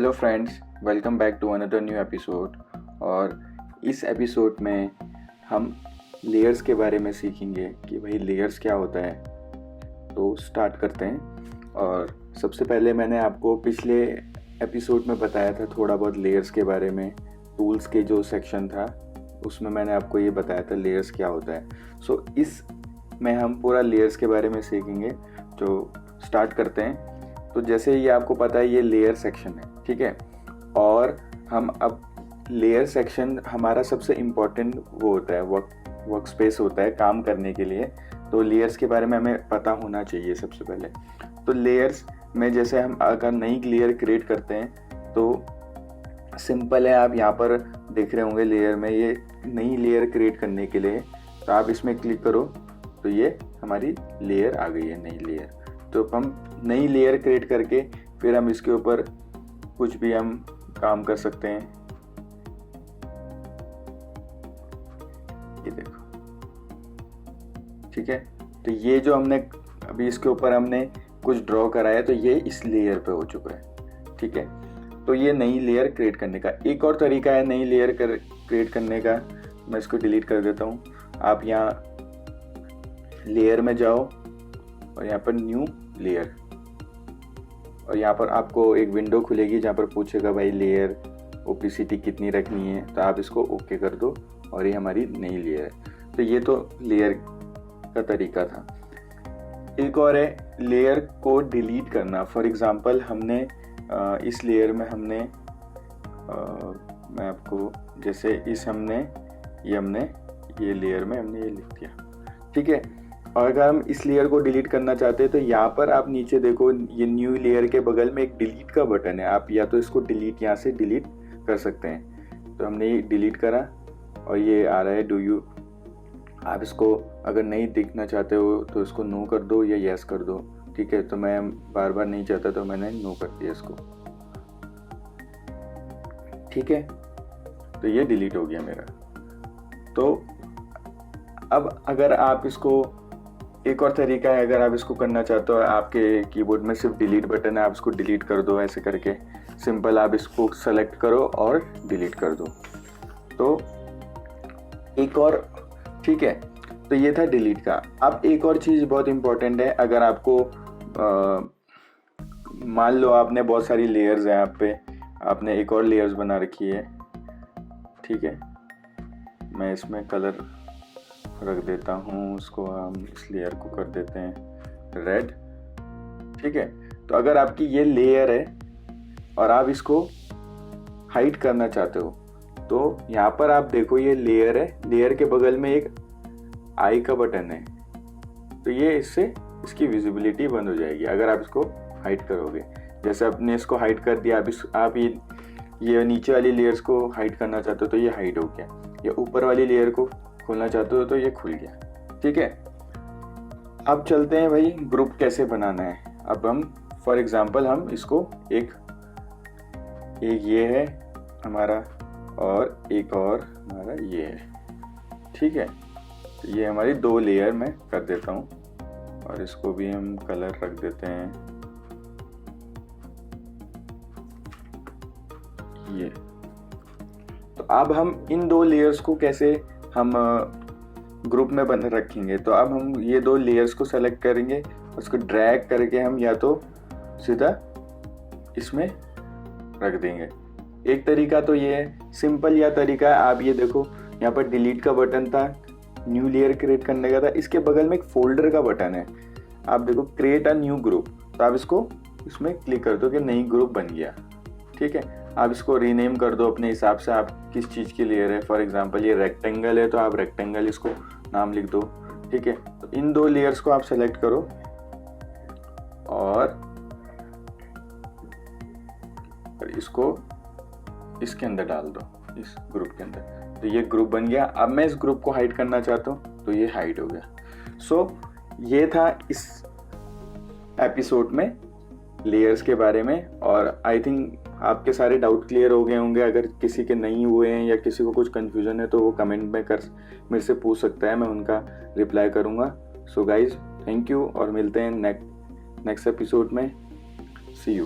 Hello friends, welcome back to another new episode. और इस episode में हम लेयर्स के बारे में सीखेंगे कि भाई लेयर्स क्या होता है। तो स्टार्ट करते हैं। और सबसे पहले मैंने आपको पिछले एपिसोड में बताया था थोड़ा बहुत लेयर्स के बारे में। टूल्स के जो सेक्शन था उसमें मैंने आपको ये बताया था लेयर्स क्या होता है। सो इस में हम पूरा लेयर्स के बारे में सीखेंगे। तो स्टार्ट करते हैं। तो जैसे ये आपको पता है ये लेयर सेक्शन है, ठीक है। और हम अब लेयर सेक्शन हमारा सबसे इम्पोर्टेंट वो होता है, वर्क स्पेस होता है काम करने के लिए। तो लेयर्स के बारे में हमें पता होना चाहिए सबसे पहले। तो लेयर्स में जैसे हम अगर नई लेयर क्रिएट करते हैं तो सिंपल है, आप यहाँ पर देख रहे होंगे लेयर में ये नई लेयर क्रिएट करने के लिए। तो आप इसमें क्लिक करो तो ये हमारी लेयर आ गई है, नई लेयर। तो हम नई लेयर क्रिएट करके फिर हम इसके ऊपर कुछ भी हम काम कर सकते हैं। ये देखो, ठीक है। तो ये जो हमने अभी इसके ऊपर हमने कुछ ड्रॉ करा है तो ये इस लेयर पे हो चुका है, ठीक है। तो ये नई लेयर क्रिएट करने का एक और तरीका है नई लेयर क्रिएट करने का। मैं इसको डिलीट कर देता हूँ। आप यहाँ लेयर में जाओ और यहाँ पर न्यू लेयर, और यहाँ पर आपको एक विंडो खुलेगी जहाँ पर पूछेगा भाई लेयर ओपेसिटी कितनी रखनी है। तो आप इसको ओके कर दो और ये हमारी नई लेयर है। तो ये तो लेयर का तरीका था। एक और है लेयर को डिलीट करना। फॉर एग्जांपल हमने इस लेयर में हमने मैं आपको जैसे हमने ये लेयर में हमने ये लिख दिया, ठीक है। और अगर हम इस लेयर को डिलीट करना चाहते हैं तो यहाँ पर आप नीचे देखो, ये न्यू लेयर के बगल में एक डिलीट का बटन है। आप या तो इसको डिलीट यहाँ से डिलीट कर सकते हैं। तो हमने ये डिलीट करा और ये आ रहा है डू यू। आप इसको अगर नहीं दिखना चाहते हो तो इसको नो कर दो या यस कर दो, ठीक है। तो मैं बार बार नहीं चाहता तो मैंने नो कर दिया इसको, ठीक है। तो ये डिलीट हो गया मेरा। तो अब अगर आप इसको एक और तरीका है, अगर आप इसको करना चाहते हो, आपके कीबोर्ड में सिर्फ डिलीट बटन है, आप इसको डिलीट कर दो ऐसे करके। सिंपल आप इसको सेलेक्ट करो और डिलीट कर दो। तो एक और, ठीक है। तो ये था डिलीट का। अब एक और चीज़ बहुत इंपॉर्टेंट है। अगर आपको मान लो आपने बहुत सारी लेयर्स हैं, यहाँ पे आपने एक और लेयर्स बना रखी है, ठीक है। मैं इसमें कलर रख देता हूँ, उसको हम इस लेयर को कर देते हैं रेड, ठीक है। तो अगर आपकी ये लेयर है और आप इसको हाइड करना चाहते हो तो यहाँ पर आप देखो ये लेयर है, लेयर के बगल में एक आई का बटन है। तो ये इससे इसकी विजिबिलिटी बंद हो जाएगी अगर आप इसको हाइड करोगे। जैसे आपने इसको हाइड कर दिया, आप ये नीचे वाली लेयर्स को हाइड करना चाहते हो तो ये हाइड हो गया, या ऊपर वाली लेयर को खोलना चाहते हो तो ये खुल गया, ठीक है। अब चलते हैं भाई ग्रुप कैसे बनाना है। अब हम फॉर एग्जांपल हम इसको एक ये है हमारा और एक और हमारा ये है, ठीक है। तो ये हमारी दो लेयर मैं कर देता हूँ और इसको भी हम कलर रख देते हैं ये। तो अब हम इन दो लेयर्स को कैसे हम ग्रुप में बन रखेंगे। तो अब हम ये दो लेयर्स को सेलेक्ट करेंगे, उसको ड्रैग करके हम या तो सीधा इसमें रख देंगे। एक तरीका तो ये है, सिंपल या तरीका है। आप ये देखो यहाँ पर डिलीट का बटन था, न्यू लेयर क्रिएट करने का था, इसके बगल में एक फोल्डर का बटन है। आप देखो क्रिएट अ न्यू ग्रुप, तो आप इसको इसमें क्लिक कर दो कि नई ग्रुप बन गया, ठीक है। आप इसको रीनेम कर दो अपने हिसाब से, आप किस चीज़ की लेयर है। फॉर एग्जांपल ये रेक्टेंगल है तो आप रेक्टेंगल इसको नाम लिख दो, ठीक है। तो इन दो लेयर्स को आप सेलेक्ट करो और इसको इसके अंदर डाल दो, इस ग्रुप के अंदर। तो ये ग्रुप बन गया। अब मैं इस ग्रुप को हाइड करना चाहता हूँ तो ये हाइड हो गया। सो ये था इस एपिसोड में लेयर्स के बारे में। और आई थिंक आपके सारे डाउट क्लियर हो गए होंगे। अगर किसी के नहीं हुए हैं या किसी को कुछ कंफ्यूजन है तो वो कमेंट में मेरे से पूछ सकता है, मैं उनका रिप्लाई करूँगा। सो गाइज थैंक यू और मिलते हैं नेक्स्ट एपिसोड में। सी यू।